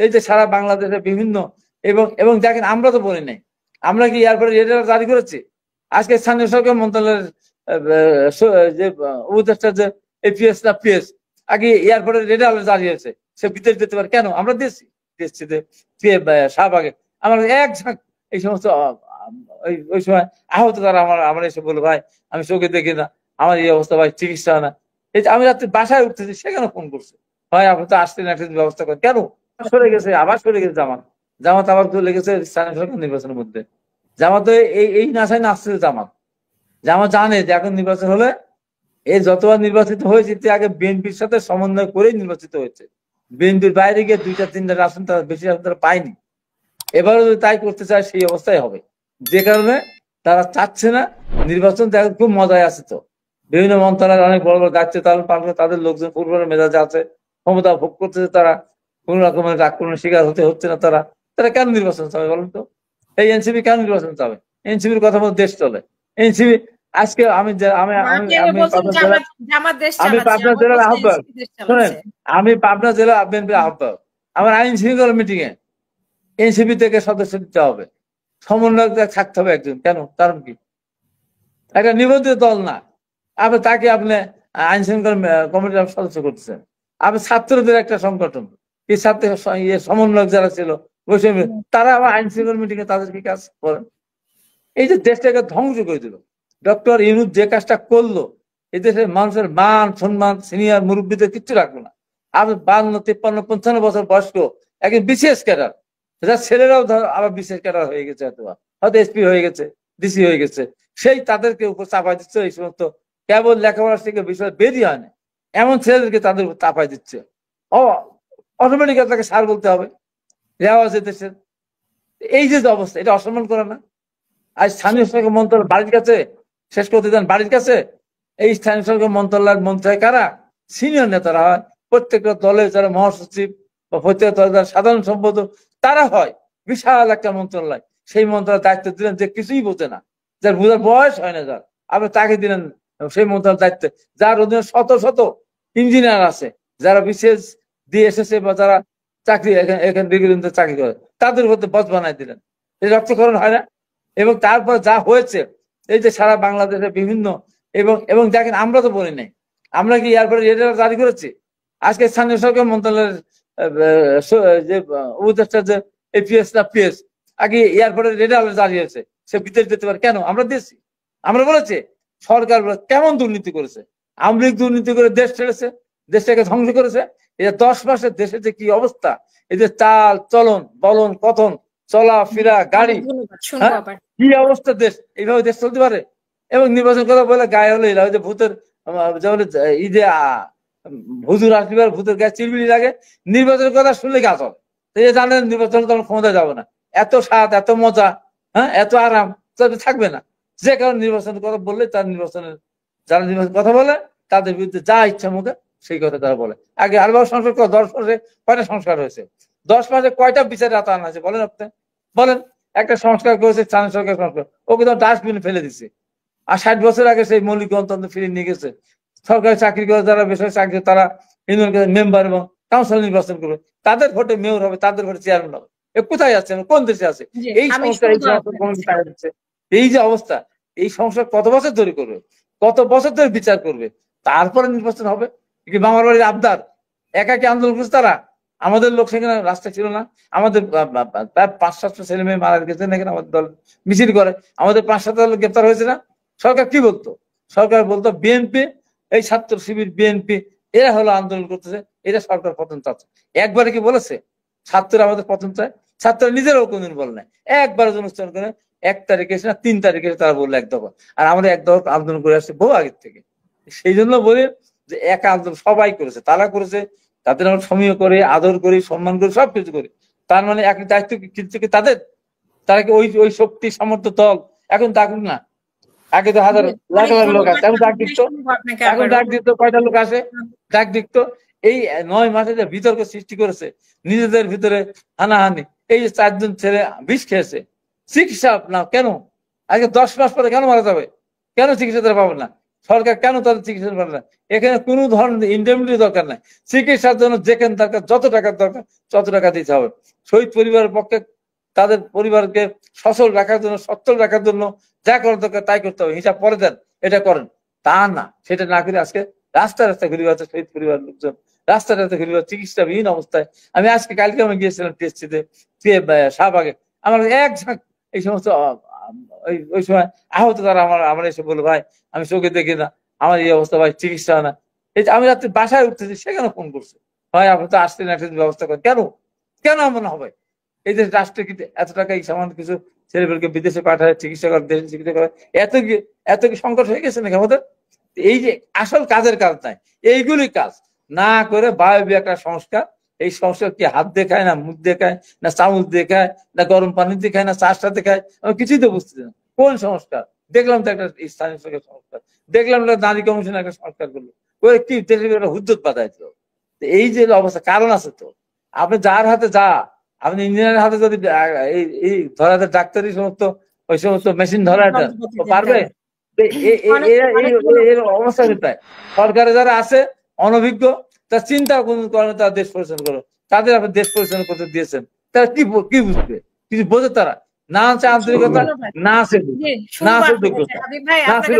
এই যে সারা বাংলাদেশে বিভিন্ন এবং এবং দেখেন আমরা তো বলি নাই, আমরা কি এয়ারপোর্টে রেড অ্যালার্ট জারি করেছি? আজকে স্থানীয় সরকার মন্ত্রণালয়ের যে উপদেষ্টা যে এপিএস না পিএস আগে এয়ারপোর্টে রেড অ্যালার্ট জারি হয়েছে, সে ভিতরে যেতে পারে কেন? আমরা দিয়েছি শাহবাগে আমার এক ঝাঁক এই সমস্ত ওই সময় আহত তারা আমার এসে বললো, ভাই আমি চোখে দেখি না, আমার এই অবস্থা, ভাই চিকিৎসা হয় না। এই আমি রাত্রে বাসায় উঠতেছি, সেখানে ফোন করছে, ভাই আপনি তো আসছেন একটা ব্যবস্থা করেন। কেন? সরে গেছে, আবার সরে গেছে জামাত আবার তো লেগেছে স্থানীয় সরকার নির্বাচনের মধ্যে। জামাত এই নাশায় নাচছে জামাত জানে যে এখন নির্বাচন হলে এই যতবার নির্বাচিত হয়েছে আগে বিএনপির সাথে সমন্বয় করেই নির্বাচিত হয়েছে। বিএনপির বাইরে গিয়ে 2-3টা আসন তারা বেশি আসন তারা পায়নি। এবারও যদি তাই করতে চায় সেই অবস্থায় হবে, যে কারণে তারা চাচ্ছে না নির্বাচন। দেখেন খুব মজায় আছে তো, বিভিন্ন মন্ত্রণালয় অনেক বড় বড় দায়িত্ব তারা পালন করে, তাদের লোকজন পূর্বের মেজাজে আছে, ক্ষমতা ভোগ করতেছে, তারা কোন রকমের আক্রমণের শিকার হচ্ছে না। তারা কেন নির্বাচন চাবে বলেন তো? এই এনসিপি কেন নির্বাচন চাবে? এনসিপির কথা মতো দেশ চলে। এনসিপি আজকে আমি পাবনা জেলার আহ্বায়ক, শোনেন, আমি পাবনা জেলা বিএনপির আহ্বায়ক। আমার আইন শৃঙ্খলা মিটিং এ এনসিপি থেকে সদস্য দিতে হবে, সমন্বয়ক থাকতে হবে একজন। কেন? কারণ কি? একটা নিবন্ধিত দল না, আপনি তাকে আপনি আইন শৃঙ্খলা কমিটির সদস্য করতেছেন। আপনি ছাত্রদের একটা সংগঠন, এই ছাত্র সমন্বয়ক যারা ছিল তারা আবার আইন শৃঙ্খলা মিটিং এ তাদের কি কাজ করেন? এই যে দেশটাকে ধ্বংস করে দিল ডক্টর ইউনূস, যে কাজটা করলো, এই দেশের মানুষের মান সম্মান, সিনিয়র মুরব্বীদের কিচ্ছু রাখলো না। আপনি 52, 53, 55 বছর বয়স্ক একজন বিশেষ ক্যাডার, যার ছেলেরাও আবার বিশেষ ক্যাডার হয়ে গেছে, হয়তো এসপি হয়ে গেছে, ডিসি হয়ে গেছে, সেই তাদেরকে উপর চাপাই দিচ্ছে। এই সমস্ত কেবল লেখাপড়া থেকে বিষয় বেরিয়ে হয় না এমন ছেলেদেরকে তাদের উপর চাপাই দিচ্ছে। অটোমেটিক তাকে সার বলতে হবে, রেওয়াজ দেশের। এই যে অবস্থা, এটা অসম্মান করে না? আজ স্থানীয় সরকার মন্ত্রণালয় বাড়ির কাছে, শেষ করতে দেন বাড়ির কাছে। এই স্থানীয় সরকার মন্ত্রণালয়ের মন্ত্রী হয় কারা? সিনিয়র নেতারা হয়। প্রত্যেকটা দলের যারা মহাসচিব বা প্রত্যেক দলের যারা সাধারণ সম্পাদক তারা হয়। বিশাল একটা মন্ত্রণালয়, সেই মন্ত্রণালয়ের দায়িত্ব দিলেন যে কিছুই বোঝে না, যার বোঝার বয়স হয় না, যার আপনি তাকে দিলেন সেই মন্ত্রণালয়ের দায়িত্ব, যার অধীনে শত শত ইঞ্জিনিয়ার আছে, যারা বিশেষ দিয়ে এসেছে বা যারা চাকরি এখানে ডিগ্রি চাকরি করে, তাদের মধ্যে বস বানাই দিলেন। এই রক্তকরণ হয় না? এবং তারপর যা হয়েছে, এই যে সারা বাংলাদেশে বিভিন্ন এবং দেখেন আমরা তো বলি নাই, আমরা কি এয়ারপোর্টে রেড অ্যালার্ট জারি করেছি? আজকে স্থানীয় সরকার মন্ত্রণালয়ের যে উপদেষ্টা যে এপিএস না পিএস আগে এয়ারপোর্টে রেড অ্যালার্ট জারি হয়েছে, সে ভিতরে যেতে পারে কেন? আমরা দিয়েছি। আমরা বলেছি সরকার কেমন দুর্নীতি করেছে, আওয়ামী লীগ দুর্নীতি করে দেশ ছেড়েছে, দেশটাকে ধ্বংস করেছে। এই যে 10 মাসের দেশের যে কি অবস্থা, এই যে চাল চলন বলন কথন চলাফেরা গাড়ি, কি অবস্থা দেশ, এইভাবে দেশ চলতে পারে? এবং নির্বাচন করা বলে গায়ে হলে যে ভূতের, যেমন এই যে হুজুর আসবার ভূতের গায়ে চিরবিলি লাগে, নির্বাচনের কথা শুনলে গাছ হবে। জানেন নির্বাচন তখন ক্ষমতা যাবে না, এত স্বাদ এত মজা, এত আরাম থাকবে না। যে কারণে নির্বাচনের কথা বললে তার নির্বাচনের যারা নির্বাচন কথা বলে তাদের বিরুদ্ধে যা ইচ্ছা মুখে সেই কথা তারা বলে। আগে আরবার সংস্কার 10 মাসে কয়টা সংস্কার হয়েছে? 10 মাসে কয়টা বিচারে আনা হয়েছে বলেন আপনি? বলেন। একটা সংস্কার করেছে স্থানীয় সরকার সংস্কার, ওকে তো ডাস্টবিনে ফেলে দিচ্ছে। আর 60 বছর আগে সেই মৌলিক গণতন্ত্র ফিরিয়ে নিয়ে গেছে। সরকারি চাকরি করে যারা বেসরকারি চাকরি, তারা ইউনিয়ন মেম্বার এবং কাউন্সিল নির্বাচন করবে, তাদের ভোটে মেয়র হবে, তাদের ভোটে চেয়ারম্যান হবে। কোথায় আছে? কোন দেশে আছে এই সংস্কার? এই যে অবস্থা, এই সংস্কার কত বছর ধরে করবে, কত বছর ধরে বিচার করবে, তারপরে নির্বাচন হবে? কি মামার বাড়ির আবদার? একাকি আন্দোলন করছে তারা? আমাদের লোক সেখানে রাস্তায় ছিল না? আমাদের প্রায় 500-700 ছেলে মেয়ে মারা গেছে এখানে, আমাদের দল মিছিল করে, আমাদের 5-7 লোক গ্রেপ্তার হয়েছে না? সরকার কি বলতো? সরকার বলতো বিএনপি, এই ছাত্র শিবির বিএনপি, এরা হলো আন্দোলন করতেছে, এরা সরকার পতন চাচ্ছে। একবারে কি বলেছে ছাত্ররা আমাদের পতন চায়? ছাত্ররা নিজেরাও কোনদিন বলে নাই। একবার অনুষ্ঠান করে 1 তারিখে এসে না 3 তারিখে তারা বললো এক দফা, আর আমাদের এক দফা আন্দোলন করে আসছে বহু আগের থেকে। সেই জন্য বলি যে একা আন্দোলন সবাই করেছে, তারা করেছে, তাদের আমরা সমীহ করে আদর করি সম্মান করি সবকিছু করি। তার মানে এক দায়িত্ব কিন্তু কি তাদের? তারা কি ওই শক্তি সামর্থ্য দল এখন ডাকুক না? আগে তো হাজার লাখ লাখ লোক আছে, এখন ডাক দিত, এখন ডাক দিত কয়টা লোক আসে? ডাক দিত। এই 9 মাসে যে বিতর্ক সৃষ্টি করেছে, নিজেদের ভিতরে হানাহানি, এই যে 4 জন ছেলে বিষ খেয়েছে, চিকিৎসা না কেন? আজকে 10 মাস পরে কেন মারা যাবে? কেন চিকিৎসা তারা পাবেন না? সরকার কেন তাদের চিকিৎসা করে না? এখানে কোনো ধরনের ইন্ডেমনিটি দরকার নাই। চিকিৎসার জন্য যেখানে দরকার, যত টাকার দরকার তত টাকা দিতে হবে। শহীদ পরিবারের পক্ষে তাদের পরিবারকে সচল রাখার জন্য, সচ্ছল রাখার জন্য যা করার দরকার তাই করতে হবে। হিসাব পরে দেন, এটা করেন। তা না, সেটা না করে আজকে রাস্তায় রাস্তায় ঘুরে বেড়াচ্ছে শহীদ পরিবার লোকজন, রাস্তায় রাস্তায় ঘুরে বেড়াচ্ছে চিকিৎসাবিহীন অবস্থায়। আমি আজকে কালকে আমি গিয়েছিলাম টিএসসিতে, শাহবাগে। আমার এক ঝাঁক এই সমস্ত ওই সময় আহত তারা আমার এসে বললো, ভাই আমি চোখে দেখি না, আমার এই অবস্থা, ভাই চিকিৎসা হয় না। এই আমি রাত্রে বাসায় উঠতেছি, সেখানে ফোন করছে, ভাই আপনি তো আসছেন, একটা ব্যবস্থা করেন। কেন কেন এমন হবে? এই যে রাষ্ট্রে কিন্তু এত টাকা এই সামান্য কিছু ছেলেপেলকে বিদেশে পাঠায় চিকিৎসা করে, দেশে চিকিৎসা করে, এত কি সংকট হয়ে গেছে নাকি আমাদের? এই যে আসল কাজের কাজ নাই, এইগুলি কাজ না করে বায়বীয় একটা সংস্কার। এই সংস্কার কি হাত দেখায়, না মুখ দেখায়, না চামচ দেখায়, না গরম পানি দেখায়, না চাষটা দেখায়? আমি কিছুই তো বুঝতেছি না কোন সংস্কার। দেখলাম তো একটা স্থানীয় সরকার সংস্কার, দেখলাম একটা নারী কমিশন একটা সংস্কার করলো, ওই কি দেশের হুদ্দত বাধায় দিল। এই যে অবস্থা, কারণ আছে তো। আপনি যার হাতে যা, আপনি ইঞ্জিনিয়ারের হাতে যদি এই ধরা ডাক্তারি সমস্ত ওই সমস্ত মেশিন ধরা পারবে? এর অবস্থা কোথায়? সরকারে যারা আছে অনভিজ্ঞ, তার চিন্তা করে তারা দেশ পরিচালনা করো, তাদের আপনি দেশ পরিচালনা করতে দিয়েছেন, তারা কি বুঝবে? কিছু বোঝে তারা? না আছে আন্তরিকতা, না আছে যোগ্যতা, না আছে